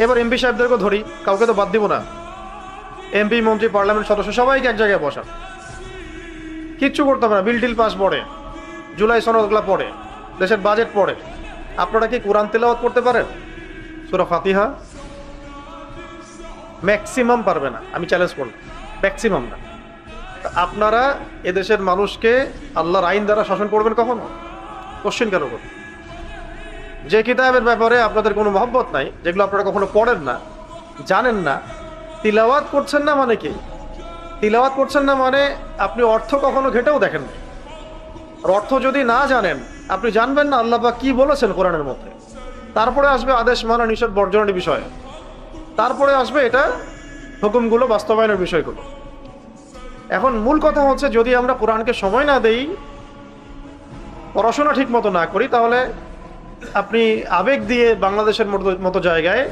এবার এমপি সাহেবদেরকে ধরি, কাউকে তো বাদ দিব না। এমপি, মন্ত্রী, পার্লামেন্ট সদস্য সবাইকে এক জায়গায় বসান, কিচ্ছু করতে হবে না। বিল টিল পাস পড়ে, জুলাই সনদগুলা পড়ে, দেশের বাজেট পড়ে। আপনারা কি কোরআন তেলাওয়াত করতে পারেন? সূরা ফাতিহা ম্যাক্সিমাম পারবে না, আমি চ্যালেঞ্জ করলাম, ম্যাক্সিমাম না। আপনারা এদেশের মানুষকে আল্লাহর আইন দ্বারা শাসন করবেন কখনো? কোশ্চেন কেন করবেন? যে কিতাবের ব্যাপারে আপনাদের কোনো মহব্বত নাই, যেগুলো আপনারা কখনো পড়েন না, জানেন না, তিলাওয়াত করছেন না মানে কি? তিলাওয়াত করছেন না মানে আপনি অর্থ কখনো ঘেটেও দেখেন না। আর অর্থ যদি না জানেন, আপনি জানবেন না আল্লাহ পাক কি বলেছেন কোরআনের মধ্যে। তারপরে আসবে আদেশ মানা, নিষেধ বর্জনের বিষয়, তারপরে আসবে এটা হুকুমগুলো বাস্তবায়নের বিষয়গুলো। এখন মূল কথা হচ্ছে, যদি আমরা কোরআনকে সময় না দেই, পড়াশোনা ঠিক মতো না করি, তাহলে আপনি আবেগ দিয়ে বাংলাদেশের মতো জায়গায়